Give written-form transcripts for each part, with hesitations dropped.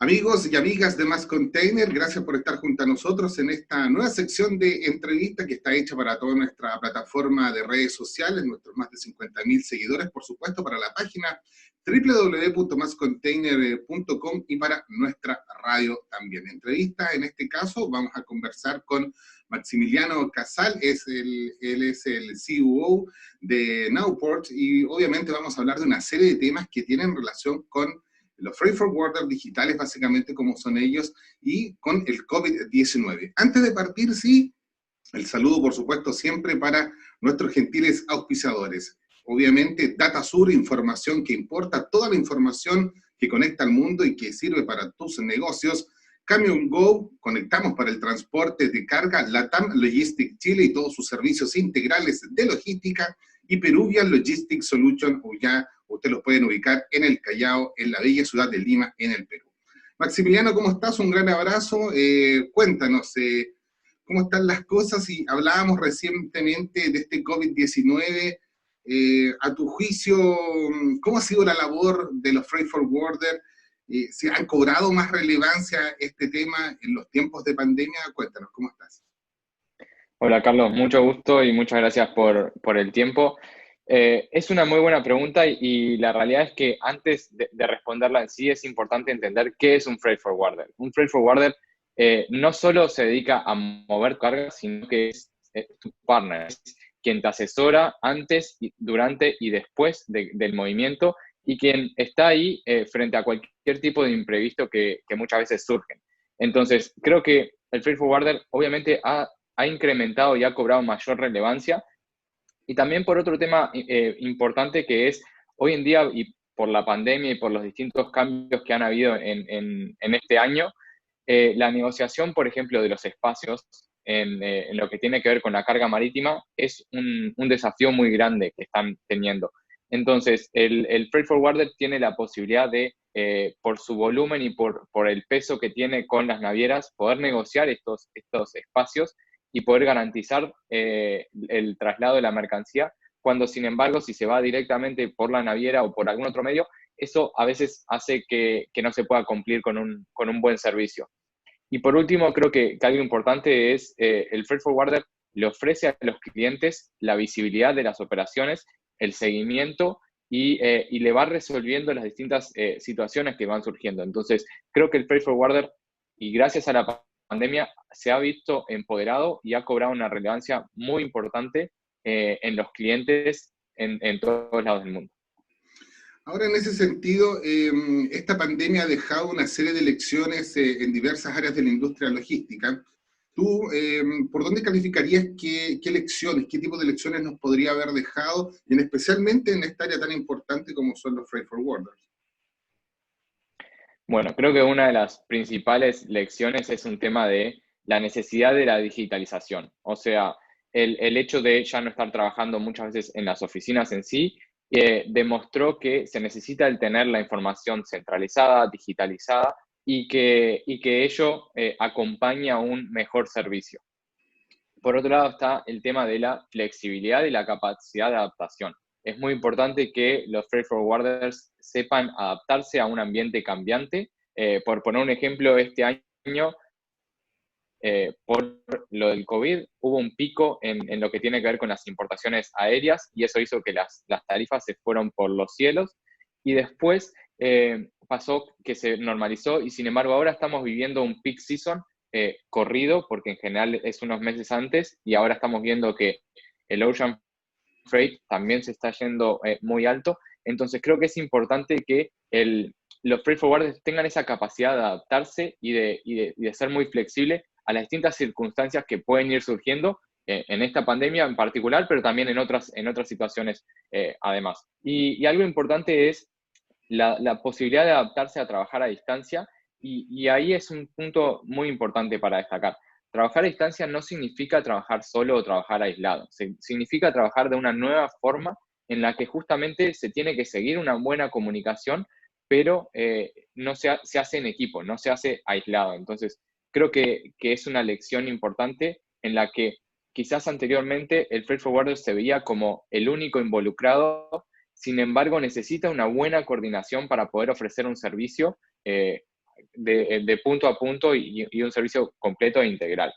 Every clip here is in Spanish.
Amigos y amigas de Más Container, gracias por estar junto a nosotros en esta nueva sección de entrevista que está hecha para toda nuestra plataforma de redes sociales, nuestros más de 50.000 seguidores, por supuesto, para la página www.mascontainer.com y para nuestra radio también. Entrevista, en este caso, vamos a conversar con Maximiliano Casal, él es el CEO de Nowport, y obviamente vamos a hablar de una serie de temas que tienen relación con los freight forwarders digitales, básicamente como son ellos, y con el COVID-19. Antes de partir, sí, el saludo, por supuesto, siempre para nuestros gentiles auspiciadores. Obviamente, DataSur, información que importa, toda la información que conecta al mundo y que sirve para tus negocios. Camion Go, conectamos para el transporte de carga. Latam Logistics Chile y todos sus servicios integrales de logística. Y Peruvian Logistics Solution, o ya ustedes los pueden ubicar en el Callao, en la bella ciudad de Lima, en el Perú. Maximiliano, ¿cómo estás? Un gran abrazo. Cuéntanos, ¿cómo están las cosas? Y hablábamos recientemente de este COVID-19. A tu juicio, ¿cómo ha sido la labor de los freight forwarders? ¿Se han cobrado más relevancia este tema en los tiempos de pandemia? Cuéntanos, ¿cómo estás? Hola Carlos, mucho gusto y muchas gracias por el tiempo. Es una muy buena pregunta y la realidad es que antes de responderla en sí es importante entender qué es un freight forwarder. Un freight forwarder no solo se dedica a mover cargas, sino que es tu partner, es quien te asesora antes, durante y después del movimiento y quien está ahí frente a cualquier tipo de imprevisto que muchas veces surgen. Entonces, creo que el freight forwarder obviamente ha incrementado y ha cobrado mayor relevancia. Y también por otro tema importante que es hoy en día y por la pandemia y por los distintos cambios que han habido en este año, la negociación, por ejemplo, de los espacios en lo que tiene que ver con la carga marítima es un desafío muy grande que están teniendo. Entonces, el freight forwarder tiene la posibilidad de, por su volumen y por el peso que tiene con las navieras, poder negociar estos espacios y poder garantizar el traslado de la mercancía, cuando sin embargo si se va directamente por la naviera o por algún otro medio, eso a veces hace que no se pueda cumplir con un buen servicio. Y por último, creo que algo importante es el freight forwarder le ofrece a los clientes la visibilidad de las operaciones, el seguimiento y le va resolviendo las distintas situaciones que van surgiendo. Entonces, creo que el freight forwarder, y gracias a la pandemia, se ha visto empoderado y ha cobrado una relevancia muy importante en los clientes en todos lados del mundo. Ahora, en ese sentido, esta pandemia ha dejado una serie de lecciones en diversas áreas de la industria logística. ¿Tú por dónde calificarías qué lecciones, qué tipo de lecciones nos podría haber dejado, y especialmente en esta área tan importante como son los freight forwarders? Bueno, creo que una de las principales lecciones es un tema de la necesidad de la digitalización. O sea, el hecho de ya no estar trabajando muchas veces en las oficinas en sí, demostró que se necesita el tener la información centralizada, digitalizada y que ello acompaña a un mejor servicio. Por otro lado está el tema de la flexibilidad y la capacidad de adaptación. Es muy importante que los freight forwarders sepan adaptarse a un ambiente cambiante. Por poner un ejemplo, este año, por lo del COVID, hubo un pico en lo que tiene que ver con las importaciones aéreas y eso hizo que las tarifas se fueron por los cielos y después pasó que se normalizó y sin embargo ahora estamos viviendo un peak season corrido, porque en general es unos meses antes, y ahora estamos viendo que el ocean freight también se está yendo muy alto. Entonces creo que es importante que los freight forwarders tengan esa capacidad de adaptarse y de ser muy flexible a las distintas circunstancias que pueden ir surgiendo en esta pandemia en particular, pero también en otras situaciones además. Y algo importante es la posibilidad de adaptarse a trabajar a distancia, y ahí es un punto muy importante para destacar. Trabajar a distancia no significa trabajar solo o trabajar aislado, significa trabajar de una nueva forma en la que justamente se tiene que seguir una buena comunicación, pero no se hace en equipo, no se hace aislado. Entonces, creo que es una lección importante en la que quizás anteriormente el freight forwarder se veía como el único involucrado. Sin embargo, necesita una buena coordinación para poder ofrecer un servicio de punto a punto y un servicio completo e integral.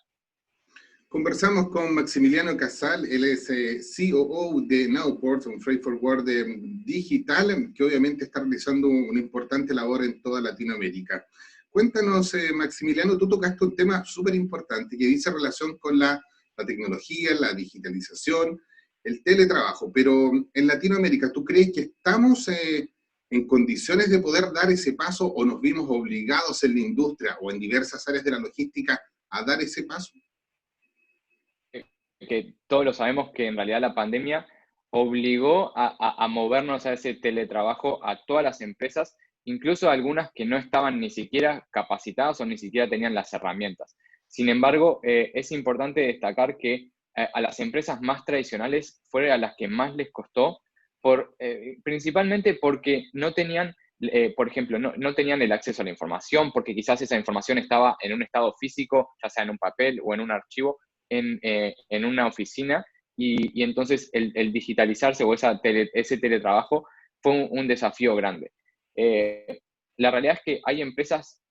Conversamos con Maximiliano Casal, él es COO de Nowport, un freight forwarder digital que obviamente está realizando una importante labor en toda Latinoamérica. Cuéntanos, Maximiliano, tú tocaste un tema súper importante que dice relación con la tecnología, la digitalización, el teletrabajo, pero en Latinoamérica, ¿tú crees que estamos en condiciones de poder dar ese paso o nos vimos obligados en la industria o en diversas áreas de la logística a dar ese paso? Que todos lo sabemos que en realidad la pandemia obligó a movernos a ese teletrabajo a todas las empresas, incluso algunas que no estaban ni siquiera capacitadas o ni siquiera tenían las herramientas. Sin embargo, es importante destacar que a las empresas más tradicionales fueron a las que más les costó, principalmente porque no tenían, por ejemplo, no tenían el acceso a la información, porque quizás esa información estaba en un estado físico, ya sea en un papel o en un archivo, en una oficina, y entonces el digitalizarse o ese teletrabajo fue un desafío grande. La realidad es que hay empresas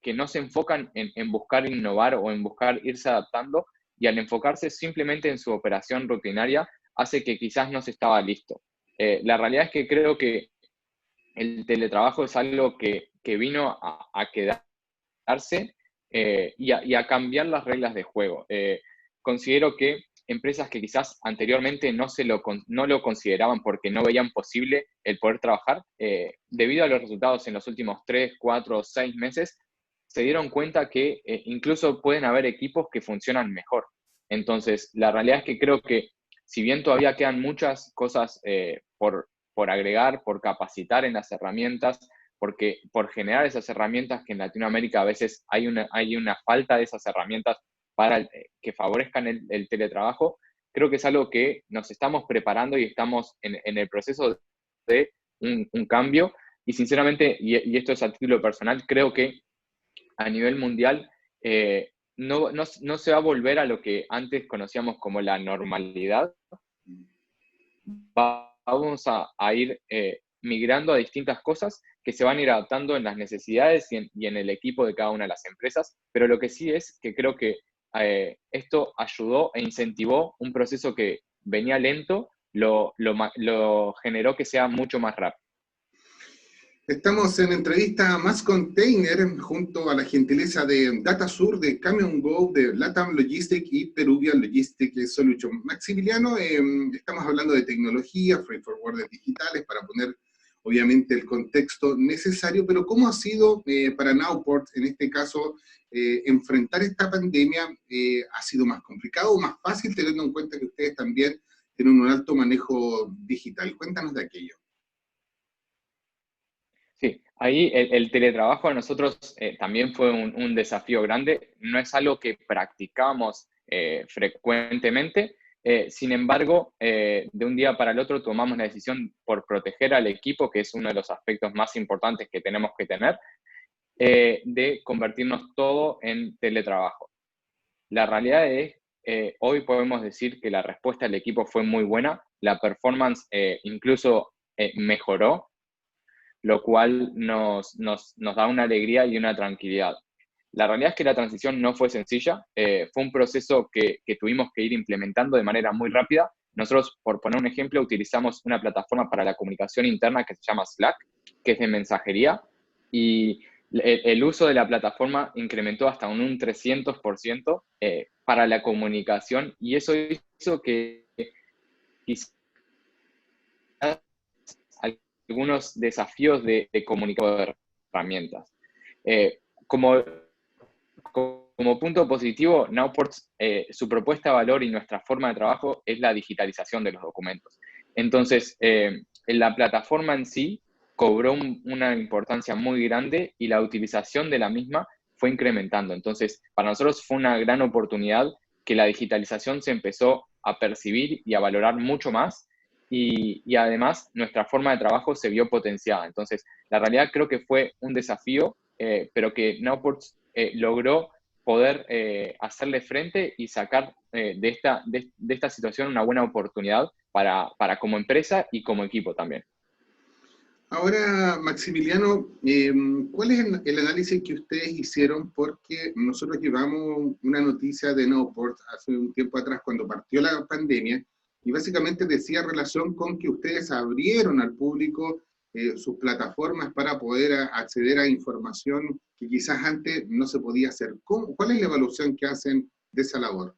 que no se enfocan en buscar innovar o en buscar irse adaptando, y al enfocarse simplemente en su operación rutinaria hace que quizás no se estaba listo. La realidad es que creo que el teletrabajo es algo que vino a quedarse y a cambiar las reglas de juego. Considero que empresas que quizás anteriormente no lo consideraban porque no veían posible el poder trabajar, debido a los resultados en los últimos 3, 4, 6 meses, se dieron cuenta que incluso pueden haber equipos que funcionan mejor. Entonces, la realidad es que creo que si bien todavía quedan muchas cosas por agregar, por capacitar en las herramientas, porque por generar esas herramientas que en Latinoamérica a veces hay una falta de esas herramientas para que favorezcan el teletrabajo, creo que es algo que nos estamos preparando y estamos en el proceso de un cambio. Y sinceramente, y esto es a título personal, creo que a nivel mundial no se va a volver a lo que antes conocíamos como la normalidad. Vamos a ir migrando a distintas cosas que se van a ir adaptando en las necesidades y en el equipo de cada una de las empresas, pero lo que sí es que creo que esto ayudó e incentivó un proceso que venía lento, lo generó que sea mucho más rápido. Estamos en entrevista Más Container junto a la gentileza de DataSur, de Camion Go, de Latam Logistic y Peruvian Logistic Solution. Maximiliano, estamos hablando de tecnología, freight forwarders digitales, para poner obviamente el contexto necesario, pero ¿cómo ha sido para Nowport, en este caso, enfrentar esta pandemia? ¿Ha sido más complicado o más fácil, teniendo en cuenta que ustedes también tienen un alto manejo digital? Cuéntanos de aquello. Sí, ahí el teletrabajo a nosotros también fue un desafío grande. No es algo que practicamos frecuentemente. Sin embargo, de un día para el otro tomamos la decisión por proteger al equipo, que es uno de los aspectos más importantes que tenemos que tener, de convertirnos todo en teletrabajo. La realidad es, hoy podemos decir que la respuesta del equipo fue muy buena. La performance incluso mejoró, lo cual nos da una alegría y una tranquilidad. La realidad es que la transición no fue sencilla, fue un proceso que tuvimos que ir implementando de manera muy rápida. Nosotros, por poner un ejemplo, utilizamos una plataforma para la comunicación interna que se llama Slack, que es de mensajería, y el uso de la plataforma incrementó hasta un 300% para la comunicación, y eso hizo que quizás algunos desafíos de comunicación de herramientas. Eh, como, como punto positivo, Nowport, su propuesta de valor y nuestra forma de trabajo es la digitalización de los documentos. Entonces, la plataforma en sí cobró una importancia muy grande y la utilización de la misma fue incrementando. Entonces, para nosotros fue una gran oportunidad que la digitalización se empezó a percibir y a valorar mucho más, y además nuestra forma de trabajo se vio potenciada. Entonces, la realidad creo que fue un desafío, pero que Nowport logró poder hacerle frente y sacar de esta situación una buena oportunidad para como empresa y como equipo también. Ahora, Maximiliano, ¿cuál es el análisis que ustedes hicieron? Porque nosotros llevamos una noticia de Nowport hace un tiempo atrás cuando partió la pandemia y básicamente decía relación con que ustedes abrieron al público sus plataformas para poder acceder a información que quizás antes no se podía hacer. ¿Cuál es la evaluación que hacen de esa labor?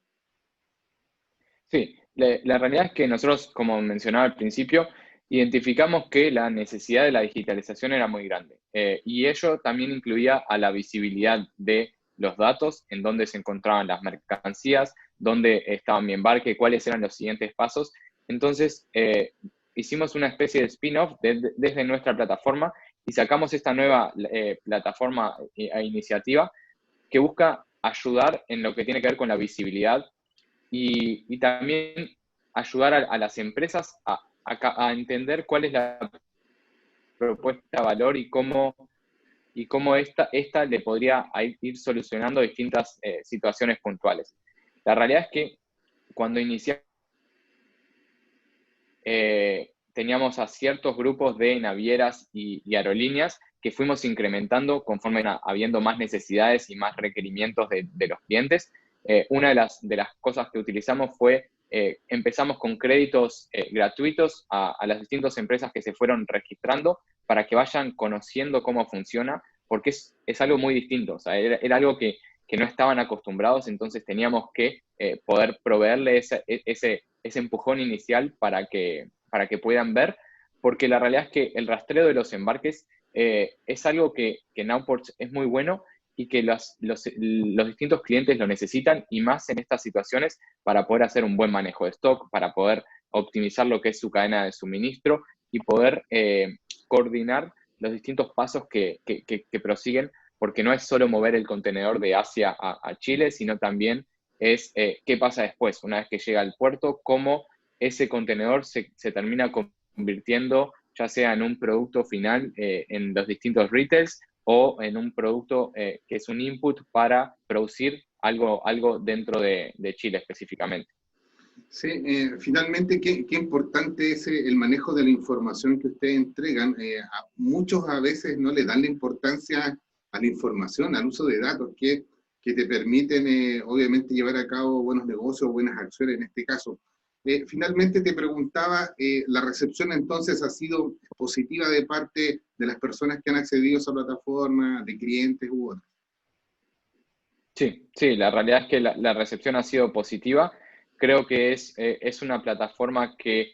Sí, la realidad es que nosotros, como mencionaba al principio, identificamos que la necesidad de la digitalización era muy grande. Y ello también incluía a la visibilidad de los datos, en dónde se encontraban las mercancías, dónde estaba mi embarque, cuáles eran los siguientes pasos. Entonces, hicimos una especie de spin-off desde nuestra plataforma y sacamos esta nueva plataforma e iniciativa que busca ayudar en lo que tiene que ver con la visibilidad y también ayudar a las empresas a entender cuál es la propuesta de valor y cómo esta le podría ir solucionando distintas situaciones puntuales. La realidad es que cuando iniciamos teníamos a ciertos grupos de navieras y aerolíneas que fuimos incrementando conforme habiendo más necesidades y más requerimientos de los clientes. Una de las cosas que utilizamos fue, empezamos con créditos gratuitos a las distintas empresas que se fueron registrando para que vayan conociendo cómo funciona, porque es algo muy distinto, o sea, era algo que no estaban acostumbrados, entonces teníamos que poder proveerle ese empujón inicial para que puedan ver, porque la realidad es que el rastreo de los embarques es algo que Nowport es muy bueno y que los distintos clientes lo necesitan, y más en estas situaciones para poder hacer un buen manejo de stock, para poder optimizar lo que es su cadena de suministro y poder coordinar los distintos pasos que prosiguen, porque no es solo mover el contenedor de Asia a Chile, sino también es qué pasa después, una vez que llega al puerto, cómo ese contenedor se termina convirtiendo ya sea en un producto final en los distintos retails o en un producto que es un input para producir algo dentro de Chile específicamente. Sí, finalmente, qué importante es el manejo de la información que ustedes entregan. Muchos a veces no le dan la importancia a la información, al uso de datos que te permiten, obviamente, llevar a cabo buenos negocios, buenas acciones en este caso. Finalmente te preguntaba, ¿la recepción entonces ha sido positiva de parte de las personas que han accedido a esa plataforma, de clientes u otros? Sí, sí, la realidad es que la recepción ha sido positiva. Creo que es una plataforma que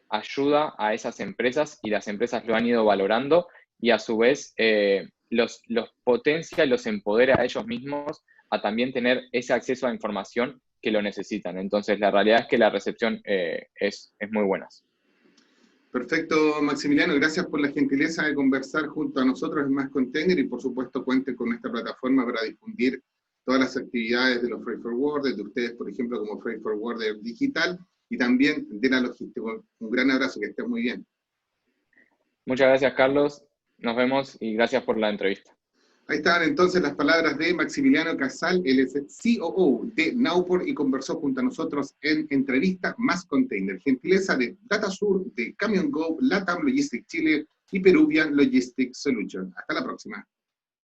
ayuda a esas empresas y las empresas lo han ido valorando y a su vez los potencia y los empodera a ellos mismos a también tener ese acceso a información que lo necesitan. Entonces, la realidad es que la recepción es muy buena. Perfecto, Maximiliano, gracias por la gentileza de conversar junto a nosotros en Más Container y por supuesto cuente con esta plataforma para difundir todas las actividades de los freight forwarders, de ustedes, por ejemplo, como freight forwarder digital y también de la logística. Un gran abrazo, que estés muy bien. Muchas gracias, Carlos. Nos vemos y gracias por la entrevista. Ahí están entonces las palabras de Maximiliano Casal, él es el COO de Nowport y conversó junto a nosotros en entrevista Más Container. Gentileza de DataSur, de Camion Go, Latam Logistics Chile y Peruvian Logistics Solution. Hasta la próxima.